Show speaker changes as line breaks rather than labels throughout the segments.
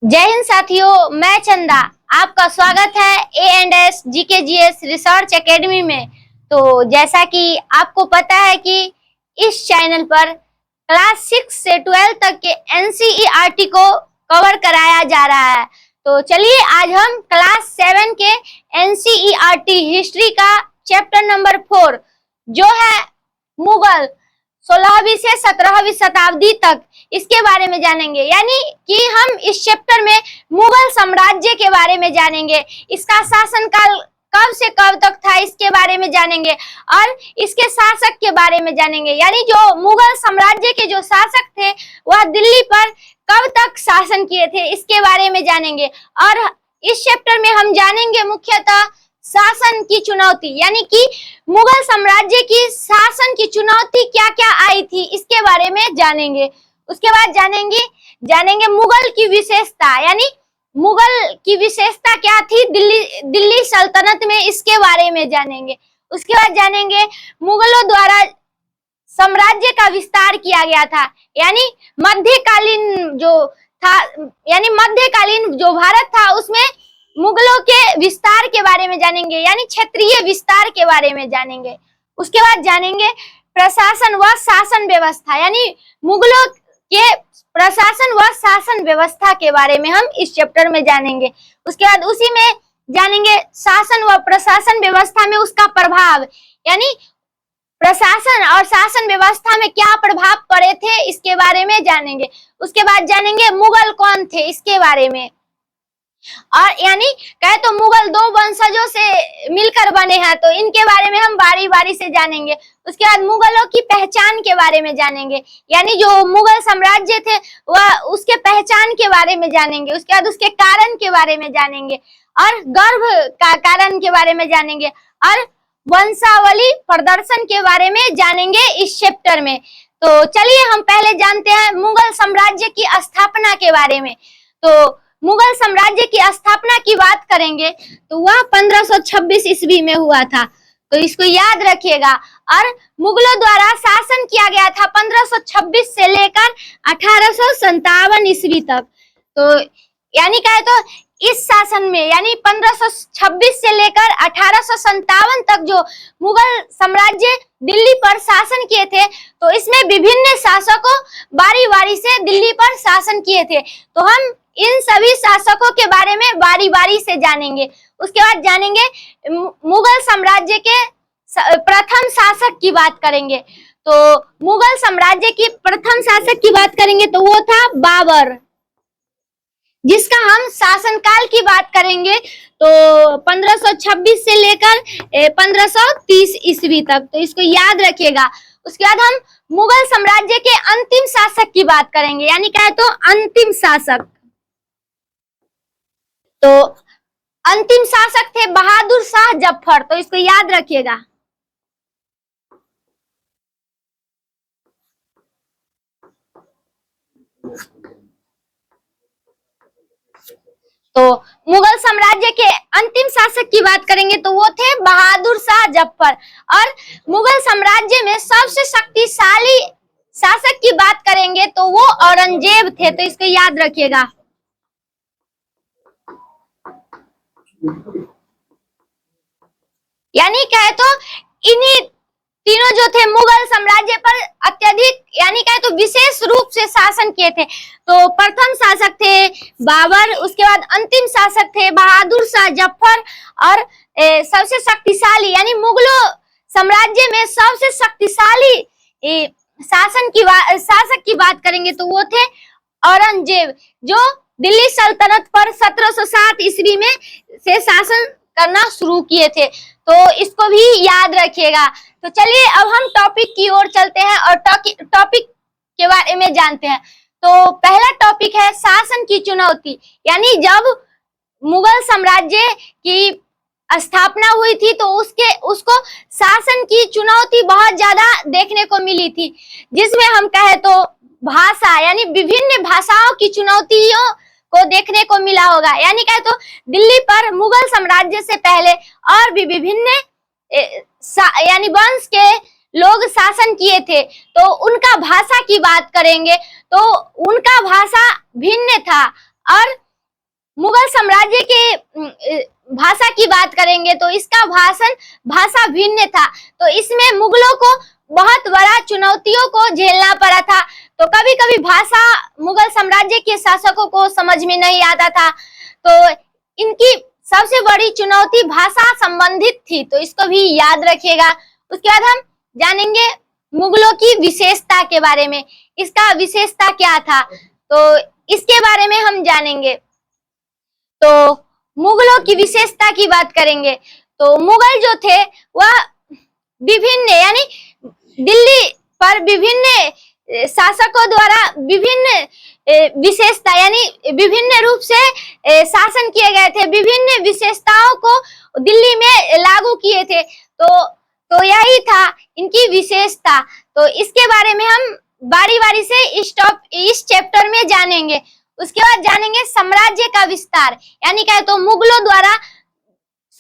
जय हिंद साथियों, मैं चंदा। आपका स्वागत है A&S GKGS रिसर्च एकेडमी में। तो जैसा कि आपको पता है कि इस चैनल पर क्लास 6 से 12 तक के NCERT को कवर कराया जा रहा है। तो चलिए आज हम क्लास 7 के NCERT हिस्ट्री का चैप्टर नंबर 4 जो है मुगल 16वीं से 17वीं शताब्दी तक, इसके बारे में जानेंगे। यानी कि हम इस चैप्टर में मुगल साम्राज्य के बारे में जानेंगे, इसका शासनकाल कब से कब तक था इसके बारे में जानेंगे और इसके शासक के बारे में जानेंगे। यानी जो मुगल साम्राज्य के जो शासक थे वह दिल्ली पर कब तक शासन किए थे इसके बारे में जानेंगे। और इस चैप्टर में हम जानेंगे मुख्यतः शासन की चुनौती, यानी कि मुगल साम्राज्य की शासन की चुनौती क्या क्या आई थी इसके बारे में जानेंगे। उसके बाद जानेंगे मुगल की विशेषता, यानी मुगल की विशेषता क्या थी दिल्ली सल्तनत में, इसके बारे में जानेंगे। उसके बाद जानेंगे मुगलों द्वारा साम्राज्य का विस्तार किया गया था, यानी मध्यकालीन जो भारत था उसमें मुगलों के विस्तार के बारे में जानेंगे, यानी क्षेत्रीय विस्तार के बारे में जानेंगे। उसके बाद जानेंगे प्रशासन व शासन व्यवस्था, यानी मुगलों के प्रशासन व शासन व्यवस्था के बारे में हम इस चैप्टर में जानेंगे। उसके बाद उसी में जानेंगे शासन व प्रशासन व्यवस्था में उसका प्रभाव, यानी प्रशासन और शासन व्यवस्था में क्या प्रभाव पड़े थे इसके बारे में जानेंगे। उसके बाद जानेंगे मुगल कौन थे इसके बारे में, और यानी कहे तो मुगल दो वंशजों से मिलकर बने हैं, तो इनके बारे में हम बारी बारी से जानेंगे। उसके बाद मुगलों की पहचान के बारे में जानेंगे, यानी जो मुगल साम्राज्य थे वह उसके पहचान के बारे में जानेंगे। उसके बाद उसके कारण के बारे में जानेंगे और गर्भ का कारण के बारे में जानेंगे और वंशावली प्रदर्शन के बारे में जानेंगे इस चैप्टर में। तो चलिए हम पहले जानते हैं मुगल साम्राज्य की स्थापना के बारे में। तो मुगल साम्राज्य की स्थापना की बात करेंगे तो वह 1526 ईस्वी में हुआ था, तो इसको याद रखिएगा। और मुगलों द्वारा शासन किया गया था 1526 से लेकर 1857 ईस्वी तक। तो यानी कहे तो इस शासन में, यानी 1526 से लेकर 1857 तक जो मुगल साम्राज्य दिल्ली पर शासन किए थे, तो इसमें विभिन्न शासकों बारी बारी से दिल्ली पर शासन किए थे। तो हम इन सभी शासकों के बारे में बारी बारी से जानेंगे। उसके बाद जानेंगे मुगल साम्राज्य के प्रथम शासक की बात करेंगे। तो मुगल साम्राज्य की प्रथम शासक की बात करेंगे तो वो था बाबर, जिसका हम शासनकाल की बात करेंगे तो 1526 से लेकर 1530 ईस्वी तक, तो इसको याद रखिएगा। उसके बाद हम मुगल साम्राज्य के अंतिम शासक की बात करेंगे, यानी कहे तो अंतिम शासक। तो अंतिम शासक थे बहादुर शाह जफर, तो इसको याद रखिएगा। तो मुगल साम्राज्य के अंतिम शासक की बात करेंगे तो वो थे बहादुर शाह जफर। और मुगल साम्राज्य में सबसे शक्तिशाली शासक की बात करेंगे तो वो औरंगजेब थे, तो इसको याद रखिएगा। यानी कहे तो इन्हीं तीनों जो थे मुगल साम्राज्य पर अत्यधिक, यानी कहे तो विशेष रूप से शासन किए थे। तो प्रथम शासक थे बाबर, उसके बाद अंतिम शासक थे बहादुर शाह जफर, और सबसे शक्तिशाली, यानी मुगलों साम्राज्य में सबसे शक्तिशाली शासक की बात करेंगे तो वो थे औरंगजेब, जो दिल्ली सल्तनत पर 1707 ईस्वी में से शासन करना शुरू किए थे। तो इसको भी याद रखिएगा। तो चलिए अब हम टॉपिक की ओर चलते हैं और टॉपिक के बारे में जानते हैं। तो पहला टॉपिक है शासन की चुनौती, यानी जब मुगल साम्राज्य की स्थापना हुई थी तो उसको शासन की चुनौती बहुत ज्यादा देखने को मिली थी, जिसमें हम कहे तो भाषा, यानी विभिन्न भाषाओं की चुनौतियों को देखने को मिला होगा। यानी कहे तो दिल्ली पर मुगल साम्राज्य से पहले और भी विभिन्न यानी वंश के लोग शासन किए थे, तो उनका भाषा की बात करेंगे तो उनका भाषा भिन्न था और मुगल साम्राज्य के भाषा की बात करेंगे तो इसका भाषा भिन्न था। तो इसमें मुगलों को बहुत बड़ा चुनौतियों को झेलना पड़ा था। तो कभी कभी भाषा मुगल साम्राज्य के शासकों को समझ में नहीं आता था। तो इनकी सबसे बड़ी चुनौती भाषा संबंधित थी, तो इसको भी याद रखिएगा। उसके बाद हम जानेंगे मुगलों की विशेषता के बारे में, इसका विशेषता क्या था, तो इसके बारे में हम जानेंगे। तो मुगलों की विशेषता की बात करेंगे तो मुगल जो थे वह विभिन्न यानी दिल्ली पर विभिन्न शासकों द्वारा विभिन्न विशेषता यानी विभिन्न रूप से शासन किए गए थे, विभिन्न विशेषताओं को दिल्ली में लागू किए थे। तो यही था इनकी विशेषता। तो इसके बारे में हम बारी बारी से इस चैप्टर में जानेंगे। उसके बाद जानेंगे साम्राज्य का विस्तार, यानी कहे तो मुगलों द्वारा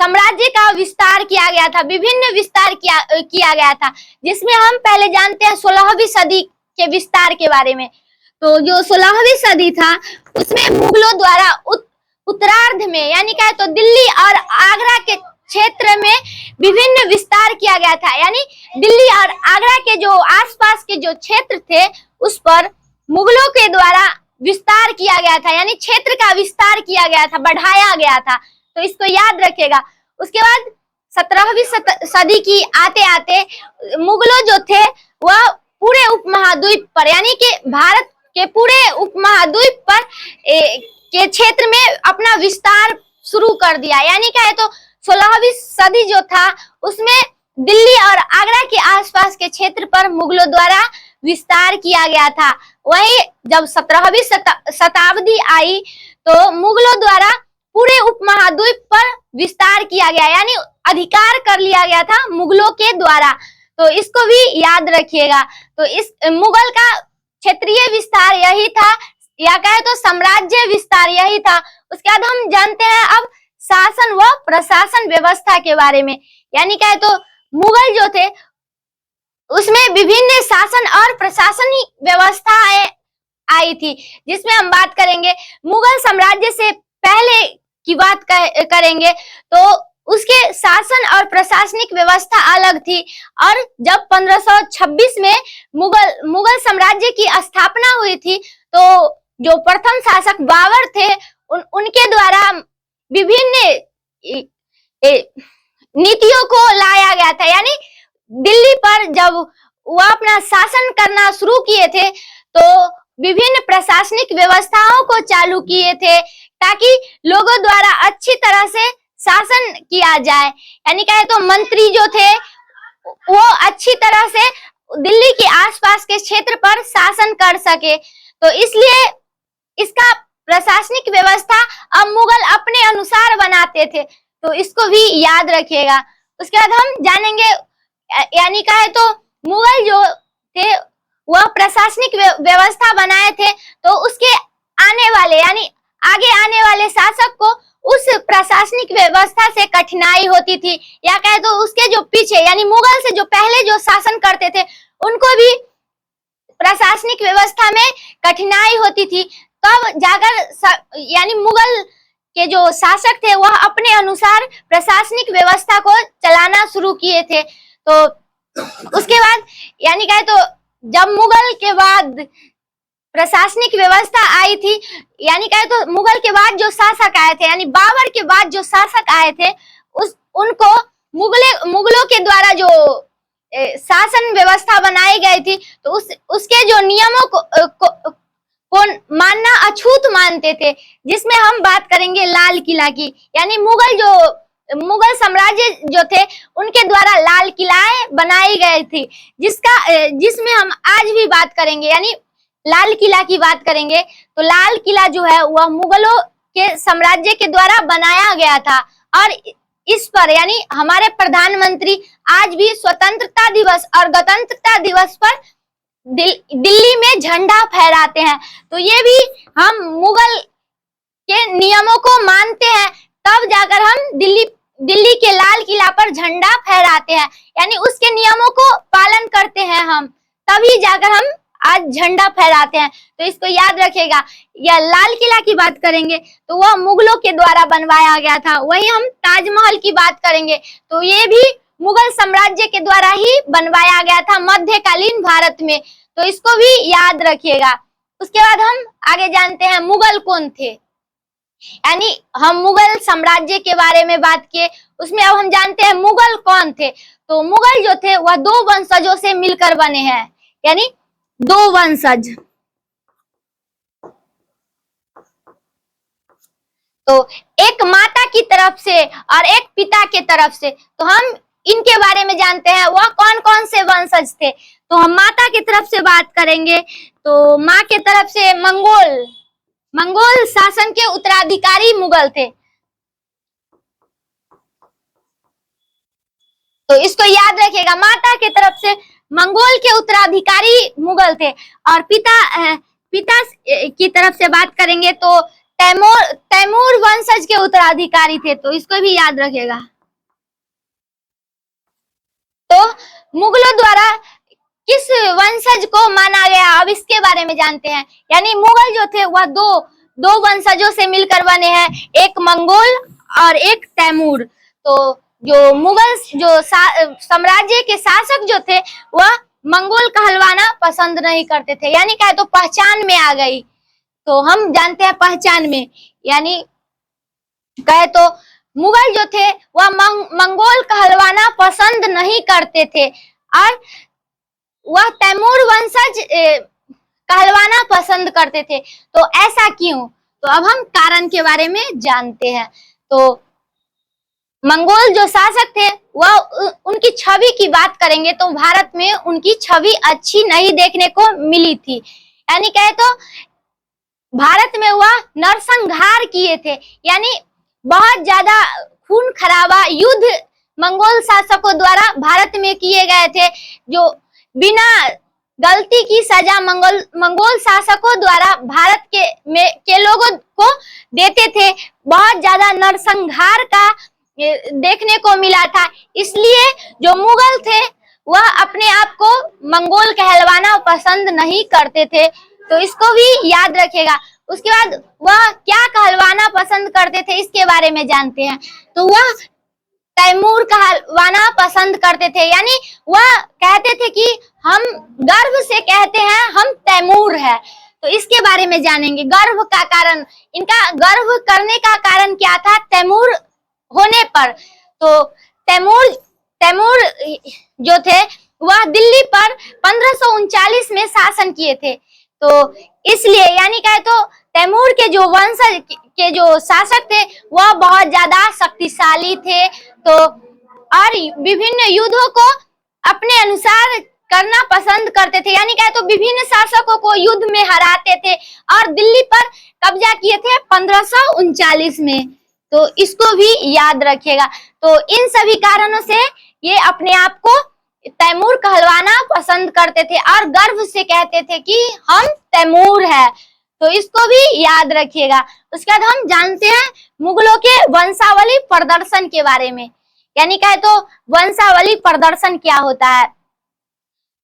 साम्राज्य का विस्तार किया गया था, विभिन्न विस्तार किया गया था, जिसमें हम पहले जानते हैं 16वीं सदी के विस्तार के बारे में। तो जो 16वीं सदी था उसमें मुगलों द्वारा उत्तरार्ध में यानी कहे तो दिल्ली और आगरा के क्षेत्र में विभिन्न विस्तार किया गया था। यानी दिल्ली और आगरा के जो आसपास के जो क्षेत्र थे उस पर मुगलों के द्वारा विस्तार किया गया था, यानी क्षेत्र का विस्तार किया गया था, बढ़ाया गया था। तो इसको याद रखेगा। उसके बाद 17वीं सदी की आते आते मुगलों जो थे वह पूरे उपमहाद्वीप पर यानी कि भारत के पूरे उपमहाद्वीप पर के क्षेत्र में अपना विस्तार शुरू कर दिया। यानी कहे तो 16वीं सदी जो था उसमें दिल्ली और आगरा के आसपास के क्षेत्र पर मुगलों द्वारा विस्तार किया गया था। वही जब 17वीं शताब्दी आई तो मुगलों द्वारा पूरे उपमहाद्वीप पर विस्तार किया गया, यानी अधिकार कर लिया गया था मुगलों के द्वारा। तो इसको भी याद रखिएगा। तो इस मुगल का क्षेत्रीय विस्तार यही था, या कहे तो साम्राज्य विस्तार यही था। उसके बाद हम जानते हैं अब शासन व प्रशासन व्यवस्था के बारे में। यानी कहे तो मुगल जो थे उसमें विभिन्न शासन और प्रशासनिक व्यवस्थाएं आई थी, जिसमें हम बात करेंगे मुगल साम्राज्य से पहले की बात करेंगे तो उसके शासन और प्रशासनिक व्यवस्था अलग थी। और जब 1526 में मुगल साम्राज्य की स्थापना हुई थी तो जो प्रथम शासक बाबर थे उनके द्वारा विभिन्न नीतियों को लाया गया था। यानी दिल्ली पर जब वह अपना शासन करना शुरू किए थे तो विभिन्न प्रशासनिक व्यवस्थाओं को चालू किए थे ताकि लोगों द्वारा अच्छी तरह से शासन किया जाए। यानी कहे तो मंत्री जो थे वो अच्छी तरह से दिल्ली के आसपास के क्षेत्र पर शासन कर सके। तो इसलिए इसका प्रशासनिक व्यवस्था अब मुगल अपने अनुसार बनाते थे। तो इसको भी याद रखिएगा। उसके बाद हम जानेंगे, यानी कहे तो मुगल जो थे वह प्रशासनिक व्यवस्था बनाए थे तो उसके आने वाले यानी आगे आने वाले शासक को उस प्रशासनिक व्यवस्था से कठिनाई होती थी, या कहे तो उसके जो पीछे यानी मुगल से जो पहले जो शासन करते थे उनको भी प्रशासनिक व्यवस्था में कठिनाई होती थी। तब जाकर यानी मुगल के जो शासक थे वह अपने अनुसार प्रशासनिक व्यवस्था को चलाना शुरू किए थे। तो उसके बाद यानी कहे तो जब मुगल के बाद प्रशासनिक व्यवस्था आई थी, यानी कहे तो मुगल के बाद जो शासक आए थे यानी बाबर के बाद जो शासक आए थे उनको मुगलों के द्वारा जो शासन व्यवस्था बनाई गई थी तो उसके जो नियमों को मानना अछूत मानते थे, जिसमें हम बात करेंगे लाल किला की। यानी मुगल साम्राज्य जो थे उनके द्वारा लाल किलाएं बनाई गई थी, जिसमें हम आज भी बात करेंगे। यानी लाल किला की बात करेंगे तो लाल किला जो है वह मुगलों के साम्राज्य के द्वारा बनाया गया था। और इस पर यानी हमारे प्रधानमंत्री आज भी स्वतंत्रता दिवस और गणतंत्रता दिवस पर दिल्ली में झंडा फहराते हैं। तो ये भी हम मुगल के नियमों को मानते हैं, तब जाकर हम दिल्ली के लाल किला पर झंडा फहराते हैं। यानी उसके नियमों को पालन करते हैं हम, तभी जाकर हम आज झंडा फहराते हैं, तो इसको याद रखिएगा। या लाल किला की बात करेंगे तो वह मुगलों के द्वारा बनवाया गया था। वही हम ताजमहल की बात करेंगे तो ये भी मुगल साम्राज्य के द्वारा ही बनवाया गया था मध्यकालीन भारत में, तो इसको भी याद रखिएगा। उसके बाद हम आगे जानते हैं मुगल कौन थे, यानी हम मुगल साम्राज्य के बारे में बात किए, उसमें अब हम जानते हैं मुगल कौन थे। तो मुगल जो थे वह दो वंशजों से मिलकर बने हैं, यानी दो वंशज। तो एक माता की तरफ से और एक पिता के तरफ से, तो हम इनके बारे में जानते हैं वह कौन कौन से वंशज थे। तो हम माता की तरफ से बात करेंगे तो माँ के तरफ से मंगोल शासन के उत्तराधिकारी मुगल थे, तो इसको याद रखिएगा। माता की तरफ से मंगोल के उत्तराधिकारी मुगल थे और पिता की तरफ से बात करेंगे तो तैमूर वंशज के उत्तराधिकारी थे, तो इसको भी याद रखिएगा। तो मुगलों द्वारा किस वंशज को माना गया, अब इसके बारे में जानते हैं। यानी मुगल जो थे वह दो वंशजों से मिलकर बने हैं, एक मंगोल और एक तैमूर। तो जो मुगल जो साम्राज्य के शासक जो थे वह मंगोल कहलवाना पसंद नहीं करते थे, यानी कहे तो पहचान में आ गई। तो हम जानते हैं पहचान में, यानी कहे तो मुगल जो थे वह मंगोल कहलवाना पसंद नहीं करते थे और वह तैमूर वंशज कहलवाना पसंद करते थे। तो ऐसा क्यों, तो अब हम कारण के बारे में जानते हैं। तो मंगोल जो शासक थे वह उनकी छवि की बात करेंगे तो भारत में उनकी छवि अच्छी नहीं देखने को मिली थी, यानी कहे तो भारत में वह नरसंहार किए थे, यानी बहुत ज्यादा खून खराबा युद्ध मंगोल शासकों द्वारा भारत में किए गए थे, जो बिना गलती की सजा मंगोल शासकों द्वारा भारत के लोगों को देते थे। बहुत ज्यादा नरसंहार का देखने को मिला था, इसलिए जो मुगल थे वह अपने आप को मंगोल कहलवाना पसंद नहीं करते थे, तो इसको भी याद रखेगा। उसके बाद वह क्या कहलवाना पसंद करते थे इसके बारे में जानते हैं। तो वह तैमूर कहलवाना पसंद करते थे, यानी वह कहते थे कि हम गर्व से कहते हैं हम तैमूर है। तो इसके बारे में जानेंगे, गर्व का कारण, इनका गर्व करने का कारण क्या था तैमूर होने पर। तो तैमूर जो थे वह दिल्ली पर 1539 में शासन किए थे, तो इसलिए यानी कहे तो तैमूर के जो वंशज के जो शासक थे वह बहुत ज्यादा शक्तिशाली थे, तो और विभिन्न युद्धों को अपने अनुसार करना पसंद करते थे, यानी कहे तो विभिन्न शासकों को युद्ध में हराते थे और दिल्ली पर कब्जा किए थे 1539 में, तो इसको भी याद रखिएगा। तो इन सभी कारणों से ये अपने आप को तैमूर कहलवाना पसंद करते थे और गर्व से कहते थे कि हम तैमूर है, तो इसको भी याद रखिएगा। उसके बाद हम जानते हैं मुगलों के वंशावली प्रदर्शन के बारे में, यानी कहे तो वंशावली प्रदर्शन क्या होता है।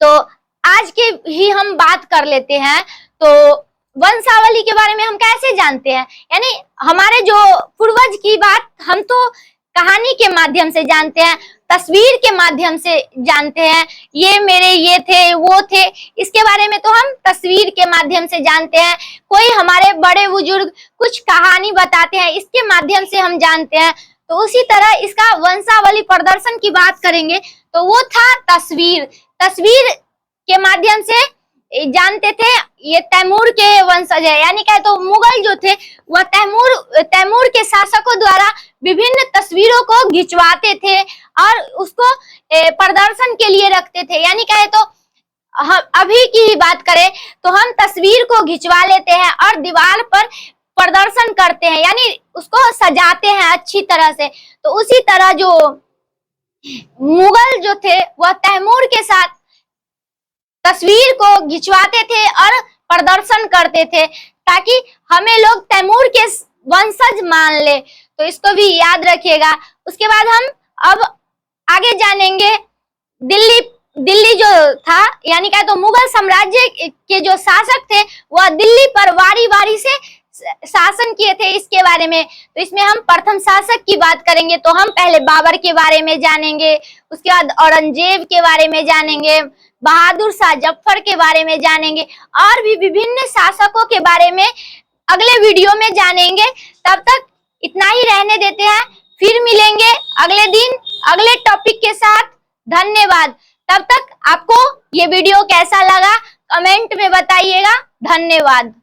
तो आज के ही हम बात कर लेते हैं। तो वंशावली के बारे में हम कैसे जानते हैं, यानी हमारे जो पूर्वज की बात हम तो कहानी के माध्यम से जानते हैं, तस्वीर के माध्यम से जानते हैं, ये मेरे ये थे वो थे, इसके बारे में तो हम तस्वीर के माध्यम से जानते हैं। कोई हमारे बड़े बुजुर्ग कुछ कहानी बताते हैं, इसके माध्यम से हम जानते हैं। तो उसी तरह इसका वंशावली प्रदर्शन की बात करेंगे तो वो था तस्वीर के माध्यम से जानते थे ये तैमूर के वंशज है, यानी कहे तो मुगल जो थे वह तैमूर के शासकों द्वारा विभिन्न तस्वीरों को खिंचवाते थे और उसको प्रदर्शन के लिए रखते थे। यानी कहे तो हम अभी की ही बात करें तो हम तस्वीर को खिंचवा लेते हैं और दीवार पर प्रदर्शन करते हैं, यानी उसको सजाते हैं अच्छी तरह से। तो उसी तरह जो मुगल जो थे वह तैमूर के साथ तस्वीर को खिंचवाते थे और प्रदर्शन करते थे ताकि हमें लोग तैमूर के वंशज मान ले, तो इसको भी याद रखिएगा। उसके बाद हम अब आगे जानेंगे दिल्ली दिल्ली जो था, यानी क्या तो मुगल साम्राज्य के जो शासक थे वह दिल्ली पर वारी वारी से शासन किए थे। इसके बारे में तो इसमें हम प्रथम शासक की बात करेंगे तो हम पहले बाबर के बारे में जानेंगे, उसके बाद औरंगजेब के बारे में जानेंगे, बहादुर शाह जफर के बारे में जानेंगे और भी विभिन्न शासकों के बारे में अगले वीडियो में जानेंगे। तब तक इतना ही रहने देते हैं, फिर मिलेंगे अगले दिन अगले टॉपिक के साथ। धन्यवाद। तब तक आपको ये वीडियो कैसा लगा कमेंट में बताइएगा। धन्यवाद।